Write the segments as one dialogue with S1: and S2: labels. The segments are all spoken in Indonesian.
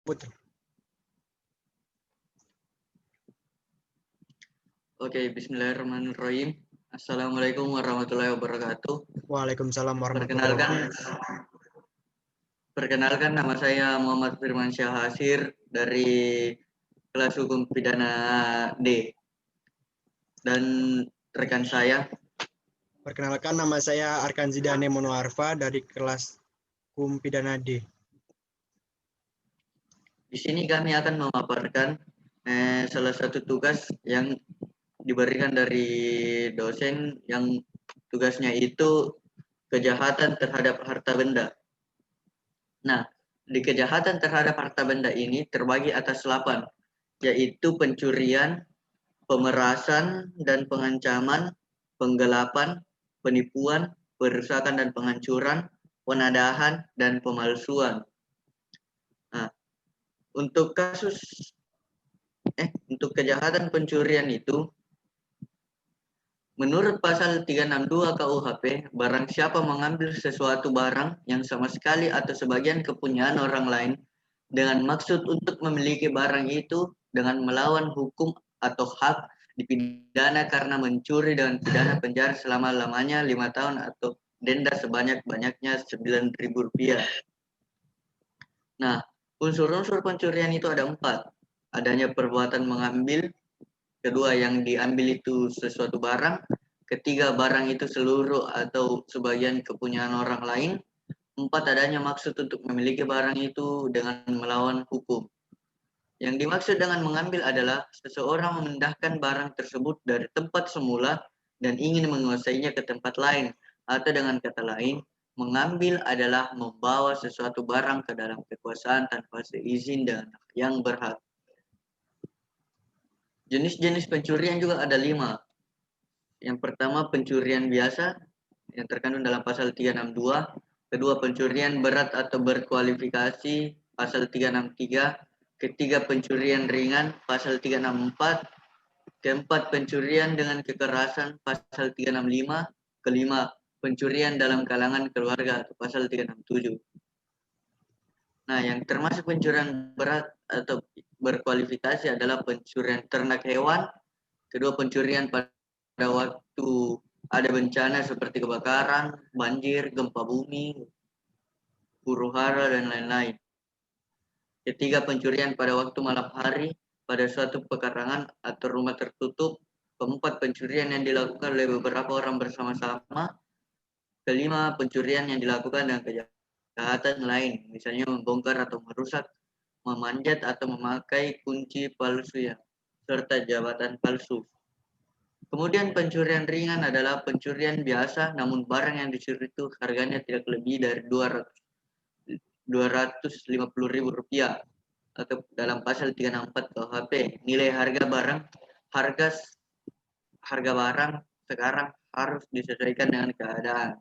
S1: Putra.
S2: Oke, bismillahirrahmanirrahim. Assalamualaikum warahmatullahi wabarakatuh.
S1: Waalaikumsalam warahmatullahi wabarakatuh.
S2: Perkenalkan nama saya Muhammad Firmansyah Hasir dari kelas hukum pidana D. Dan rekan saya.
S1: Perkenalkan nama saya Arkan Zidane Monoarfa dari kelas hukum pidana D.
S2: Di sini kami akan memaparkan salah satu tugas yang diberikan dari dosen yang tugasnya itu kejahatan terhadap harta benda. Nah, di kejahatan terhadap harta benda ini terbagi atas 8, yaitu pencurian, pemerasan dan pengancaman, penggelapan, penipuan, perusakan dan penghancuran, penadahan, dan pemalsuan. Nah, untuk kejahatan pencurian itu, menurut pasal 362 KUHP, barang siapa mengambil sesuatu barang yang sama sekali atau sebagian kepunyaan orang lain dengan maksud untuk memiliki barang itu dengan melawan hukum atau hak dipidana karena mencuri dengan pidana penjara selama-lamanya 5 tahun atau denda sebanyak-banyaknya Rp9.000. Nah, unsur-unsur pencurian itu ada 4. Adanya perbuatan mengambil, kedua yang diambil itu sesuatu barang, ketiga barang itu seluruh atau sebagian kepunyaan orang lain, 4 adanya maksud untuk memiliki barang itu dengan melawan hukum. Yang dimaksud dengan mengambil adalah seseorang memindahkan barang tersebut dari tempat semula dan ingin menguasainya ke tempat lain, atau dengan kata lain, mengambil adalah membawa sesuatu barang ke dalam kekuasaan tanpa seizin dan yang berhak. Jenis-jenis pencurian juga ada 5. Yang pertama pencurian biasa yang terkandung dalam pasal 362. Kedua pencurian berat atau berkualifikasi pasal 363. Ketiga pencurian ringan pasal 364. Keempat pencurian dengan kekerasan pasal 365. Kelima pencurian dalam kalangan keluarga atau pasal 367. Nah, yang termasuk pencurian berat atau berkualifikasi adalah pencurian ternak hewan. Kedua pencurian pada waktu ada bencana seperti kebakaran, banjir, gempa bumi, huru-hara, dan lain-lain. Ketiga pencurian pada waktu malam hari pada suatu pekarangan atau rumah tertutup. Keempat pencurian yang dilakukan oleh beberapa orang bersama-sama. Kelima pencurian yang dilakukan dengan kejahatan lain, misalnya membongkar atau merusak, memanjat atau memakai kunci palsu serta jabatan palsu. Kemudian pencurian ringan adalah pencurian biasa, namun barang yang dicuri itu harganya tidak lebih dari Rp250.000 atau dalam pasal 364 KUHP. Nilai harga barang sekarang harus disesuaikan dengan keadaan.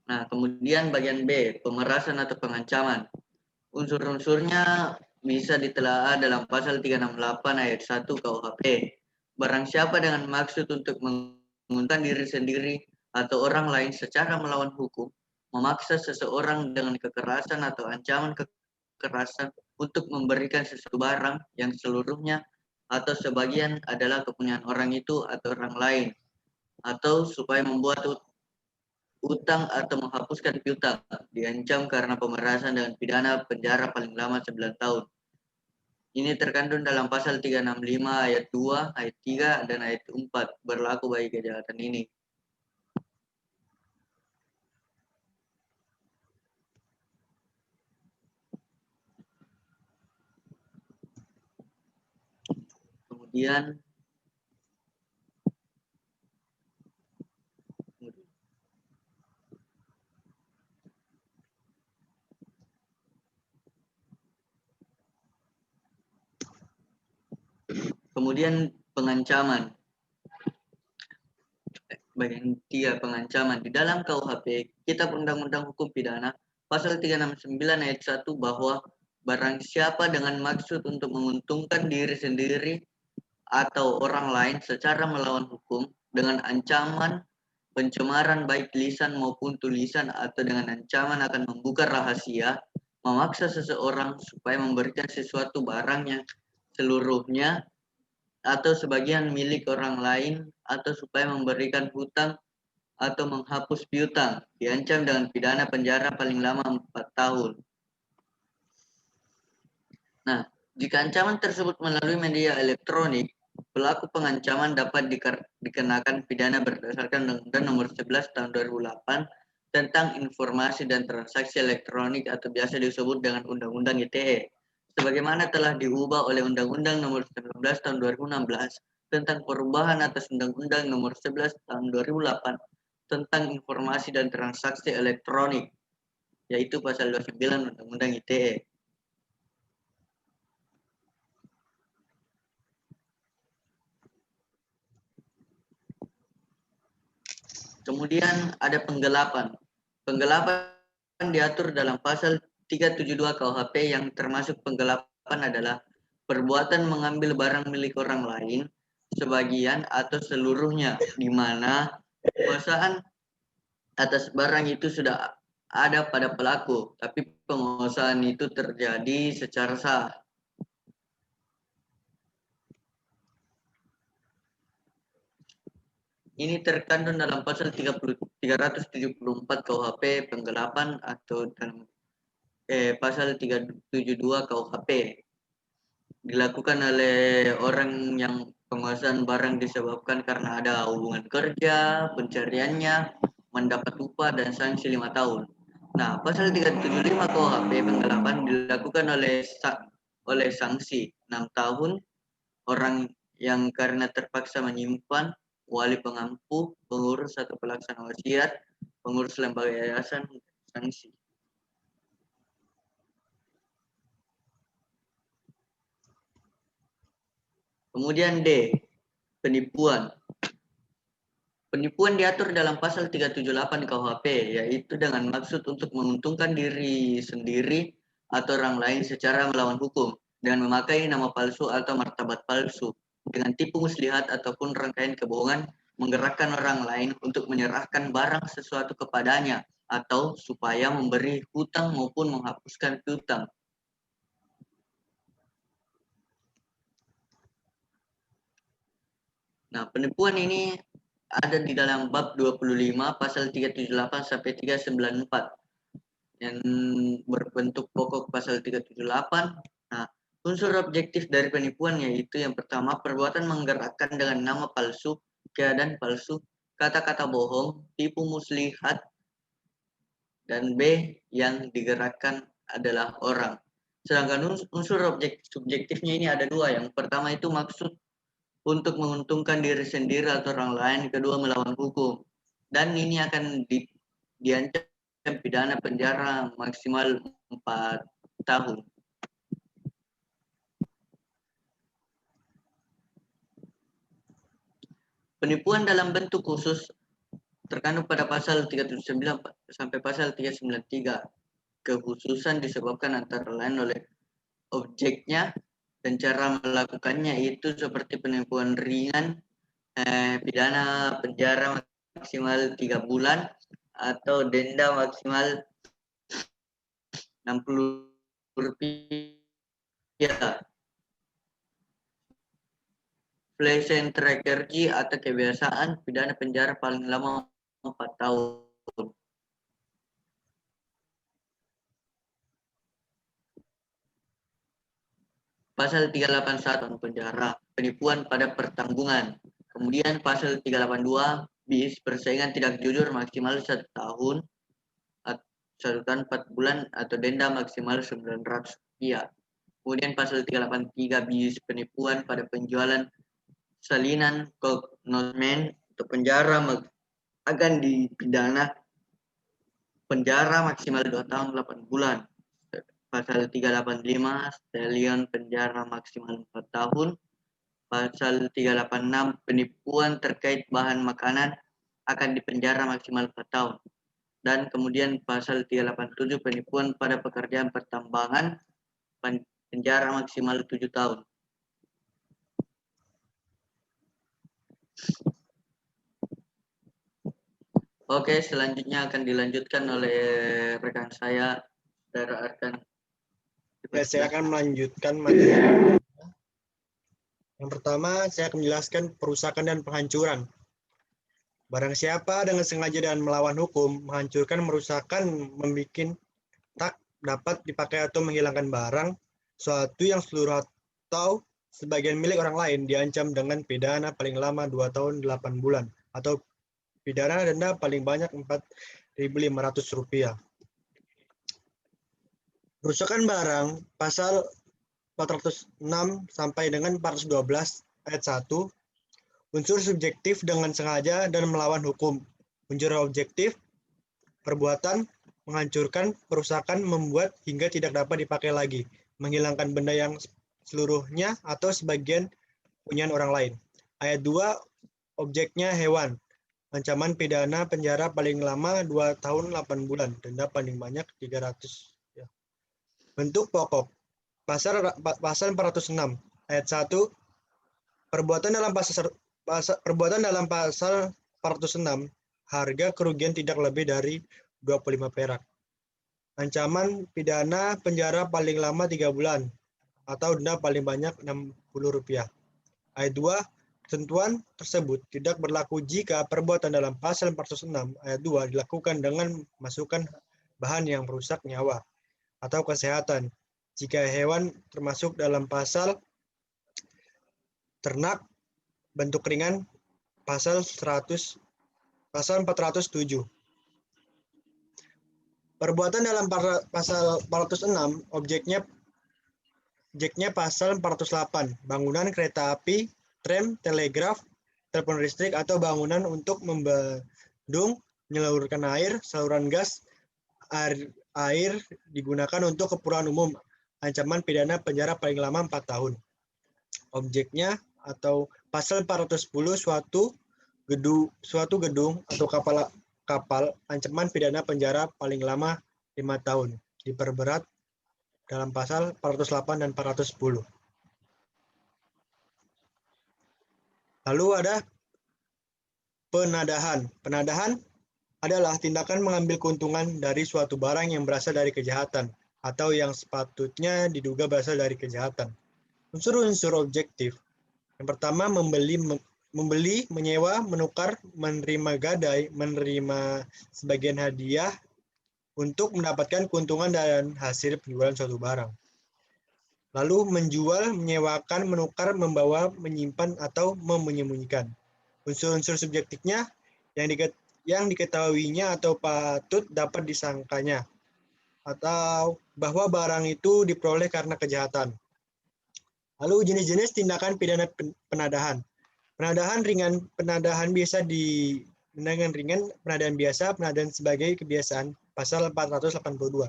S2: Nah, kemudian bagian B, pemerasan atau pengancaman. Unsur-unsurnya bisa ditelaah dalam pasal 368 ayat 1 KUHP. Barang siapa dengan maksud untuk menguntungkan diri sendiri atau orang lain secara melawan hukum, memaksa seseorang dengan kekerasan atau ancaman kekerasan untuk memberikan sesuatu barang yang seluruhnya atau sebagian adalah kepunyaan orang itu atau orang lain, atau supaya membuat utang atau menghapuskan piutang, diancam karena pemerasan dengan pidana penjara paling lama 9 tahun. Ini terkandung dalam pasal 365 ayat 2, ayat 3, dan ayat 4 berlaku bagi kejahatan ini. Kemudian pengancaman. Bagian 3, pengancaman. Di dalam KUHP, Kitab Undang-Undang Hukum Pidana, pasal 369 ayat 1 bahwa barang siapa dengan maksud untuk menguntungkan diri sendiri atau orang lain secara melawan hukum dengan ancaman pencemaran baik lisan maupun tulisan atau dengan ancaman akan membuka rahasia, memaksa seseorang supaya memberikan sesuatu barang yang seluruhnya atau sebagian milik orang lain, atau supaya memberikan hutang atau menghapus piutang, diancam dengan pidana penjara paling lama 4 tahun. Nah, jika ancaman tersebut melalui media elektronik, pelaku pengancaman dapat dikenakan pidana berdasarkan Undang-Undang Nomor 11 Tahun 2008 tentang informasi dan transaksi elektronik atau biasa disebut dengan Undang-Undang ITE. Sebagaimana telah diubah oleh Undang-Undang Nomor 19 Tahun 2016 tentang perubahan atas Undang-Undang Nomor 11 Tahun 2008 tentang informasi dan transaksi elektronik, yaitu pasal 29 Undang-Undang ITE. Kemudian ada penggelapan. Penggelapan diatur dalam pasal 372 KUHP yang termasuk penggelapan adalah perbuatan mengambil barang milik orang lain, sebagian atau seluruhnya, di mana penguasaan atas barang itu sudah ada pada pelaku, tapi penguasaan itu terjadi secara sah. Ini terkandung dalam pasal 374 KUHP penggelapan atau dalam pasal 372 KUHP. Dilakukan oleh orang yang penguasaan barang disebabkan karena ada hubungan kerja, pencariannya, mendapat upah dan sanksi 5 tahun. Nah, pasal 375 KUHP penggelapan dilakukan oleh sanksi 6 tahun orang yang karena terpaksa menyimpan, wali pengampu, pengurus atau pelaksana wasiat, pengurus lembaga yayasan, sanksi. Kemudian D, penipuan. Penipuan diatur dalam pasal 378 KUHP, yaitu dengan maksud untuk menguntungkan diri sendiri atau orang lain secara melawan hukum, dengan memakai nama palsu atau martabat palsu, dengan tipu muslihat ataupun rangkaian kebohongan, menggerakkan orang lain untuk menyerahkan barang sesuatu kepadanya, atau supaya memberi hutang maupun menghapuskan piutang. Nah, penipuan ini ada di dalam bab 25 pasal 378 sampai 394 yang berbentuk pokok pasal 378. Nah, unsur objektif dari penipuan yaitu yang pertama perbuatan menggerakkan dengan nama palsu, keadaan palsu, kata-kata bohong, tipu muslihat, dan B yang digerakkan adalah orang. Sedangkan unsur subjektifnya ini ada dua. Yang pertama itu maksud untuk menguntungkan diri sendiri atau orang lain, kedua melawan hukum. Dan ini akan diancam pidana penjara maksimal 4 tahun. Penipuan dalam bentuk khusus terkandung pada pasal 379 sampai pasal 393. Kekhususan disebabkan antara lain oleh objeknya dan cara melakukannya, itu seperti penipuan ringan, pidana penjara maksimal 3 bulan atau denda maksimal Rp60. Plesentrergi atau kebiasaan, pidana penjara paling lama 4 tahun. Pasal 381 penjara, penipuan pada pertanggungan. Kemudian pasal 382 bis persaingan tidak jujur maksimal 1 tahun, 1 tahun 4 bulan atau denda maksimal Rp900. Kemudian pasal 383 bis penipuan pada penjualan salinan cognomen atau penjara akan dipidana penjara maksimal 2 tahun 8 bulan. Pasal 385 salinan penjara maksimal 4 tahun. Pasal 386 penipuan terkait bahan makanan akan dipenjara maksimal 4 tahun. Dan kemudian pasal 387 penipuan pada pekerjaan pertambangan, penjara maksimal 7 tahun. Oke, selanjutnya akan dilanjutkan oleh rekan saya, Saudara Arkan.
S1: Ya, saya akan melanjutkan materi. Yang pertama, saya akan menjelaskan perusakan dan penghancuran. Barang siapa dengan sengaja dan melawan hukum, menghancurkan, merusakkan, membuat tak dapat dipakai atau menghilangkan barang, suatu yang seluruh atau sebagian milik orang lain, diancam dengan pidana paling lama 2 tahun 8 bulan atau pidana denda paling banyak Rp4.500. Perusakan barang, pasal 406 sampai dengan 412 ayat 1, unsur subjektif dengan sengaja dan melawan hukum. Unsur objektif, perbuatan, menghancurkan, perusakan, membuat hingga tidak dapat dipakai lagi, menghilangkan benda yang seluruhnya atau sebagian punyaan orang lain. Ayat 2, objeknya hewan. Ancaman pidana penjara paling lama 2 tahun 8 bulan, denda paling banyak 300. Ya. Bentuk pokok. Pasal 406 ayat 1, perbuatan dalam pasal 406, harga kerugian tidak lebih dari 25 perak. Ancaman pidana penjara paling lama 3 bulan atau denda paling banyak Rp60. Ayat 2, ketentuan tersebut tidak berlaku jika perbuatan dalam pasal 406 ayat 2 dilakukan dengan memasukkan bahan yang merusak nyawa atau kesehatan. Jika hewan termasuk dalam pasal ternak bentuk ringan pasal 407. Perbuatan dalam pasal 406 objeknya pasal 408, bangunan kereta api, tram, telegraf, telepon listrik atau bangunan untuk membendung, menyalurkan air, saluran gas, air digunakan untuk keperluan umum. Ancaman pidana penjara paling lama 4 tahun. Objeknya atau pasal 410 suatu gedung atau kapal, ancaman pidana penjara paling lama 5 tahun. Diperberat dalam pasal 408 dan 410. Lalu ada penadahan. Penadahan adalah tindakan mengambil keuntungan dari suatu barang yang berasal dari kejahatan atau yang sepatutnya diduga berasal dari kejahatan. Unsur-unsur objektif. Yang pertama, membeli, menyewa, menukar, menerima gadai, menerima sebagian hadiah untuk mendapatkan keuntungan dan hasil penjualan suatu barang. Lalu menjual, menyewakan, menukar, membawa, menyimpan, atau menyembunyikan. Unsur-unsur subjektifnya yang diketahuinya atau patut dapat disangkanya, atau bahwa barang itu diperoleh karena kejahatan. Lalu jenis-jenis tindakan pidana penadahan. Penadahan ringan, penadahan biasa penadahan ringan, penadahan biasa, penadahan sebagai kebiasaan, pasal 482.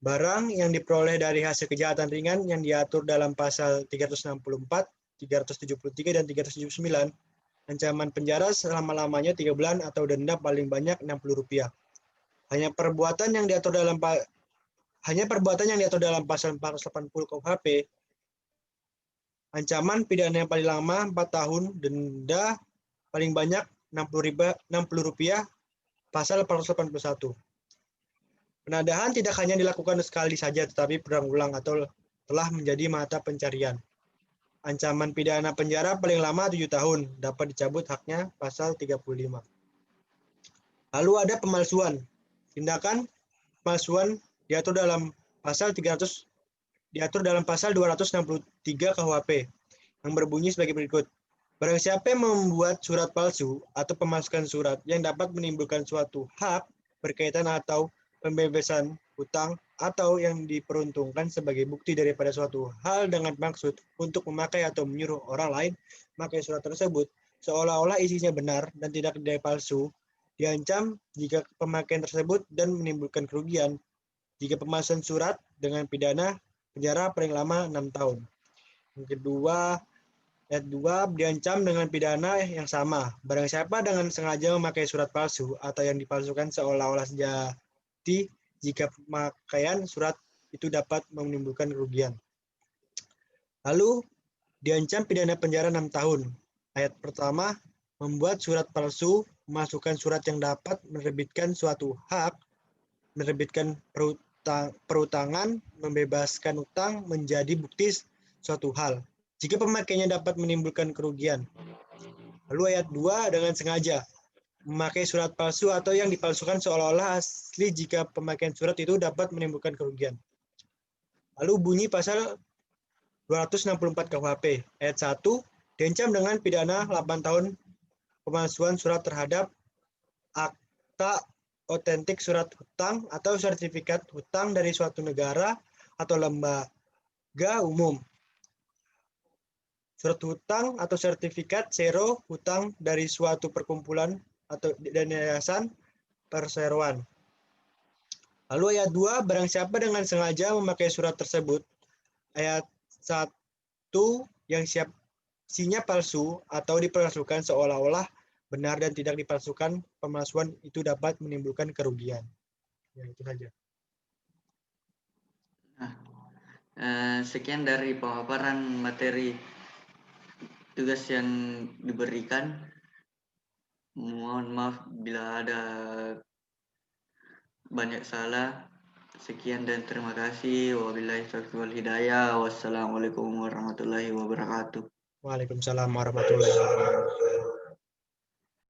S1: Barang yang diperoleh dari hasil kejahatan ringan yang diatur dalam pasal 364, 373, dan 379, ancaman penjara selama-lamanya 3 bulan atau denda paling banyak Rp60. Hanya perbuatan yang diatur dalam pasal 480 KUHP, ancaman pidana yang paling lama 4 tahun, denda paling banyak Rp60, pasal 481. Penadahan tidak hanya dilakukan sekali saja, tetapi berulang-ulang atau telah menjadi mata pencarian. Ancaman pidana penjara paling lama 7 tahun, dapat dicabut haknya, pasal 35. Lalu ada pemalsuan. Tindakan pemalsuan diatur dalam pasal 263 KUHP yang berbunyi sebagai berikut. Barang siapa yang membuat surat palsu atau pemasukan surat yang dapat menimbulkan suatu hak berkaitan atau pembebasan hutang atau yang diperuntukkan sebagai bukti daripada suatu hal dengan maksud untuk memakai atau menyuruh orang lain memakai surat tersebut seolah-olah isinya benar dan tidak palsu, diancam jika pemakaian tersebut dan menimbulkan kerugian jika pemalsuan surat dengan pidana penjara paling lama 6 tahun. Yang kedua, ayat 2 diancam dengan pidana yang sama. Barang siapa dengan sengaja memakai surat palsu atau yang dipalsukan seolah-olah sejati jika pemakaian surat itu dapat menimbulkan kerugian. Lalu diancam pidana penjara 6 tahun. Ayat pertama, membuat surat palsu memasukkan surat yang dapat menerbitkan suatu hak, menerbitkan perutangan, membebaskan utang menjadi bukti suatu hal. Jika pemakainya dapat menimbulkan kerugian. Lalu ayat 2 dengan sengaja memakai surat palsu atau yang dipalsukan seolah-olah asli jika pemakaian surat itu dapat menimbulkan kerugian. Lalu bunyi pasal 264 KUHP ayat 1 diancam dengan pidana 8 tahun pemalsuan surat terhadap akta otentik surat hutang atau sertifikat hutang dari suatu negara atau lembaga umum. Surat hutang atau sertifikat sero hutang dari suatu perkumpulan atau dan yayasan perseroan. Lalu ayat 2, barang siapa dengan sengaja memakai surat tersebut, ayat 1 yang isinya palsu atau dipalsukan seolah-olah benar dan tidak dipalsukan, pemalsuan itu dapat menimbulkan kerugian. Ya, itu saja.
S2: Sekian dari pemaparan materi tugas yang diberikan. Mohon maaf bila ada banyak salah. Sekian dan terima kasih. Wabillahi taufiq wal hidayah. Wassalamualaikum warahmatullahi wabarakatuh.
S1: Waalaikumsalam warahmatullahi wabarakatuh.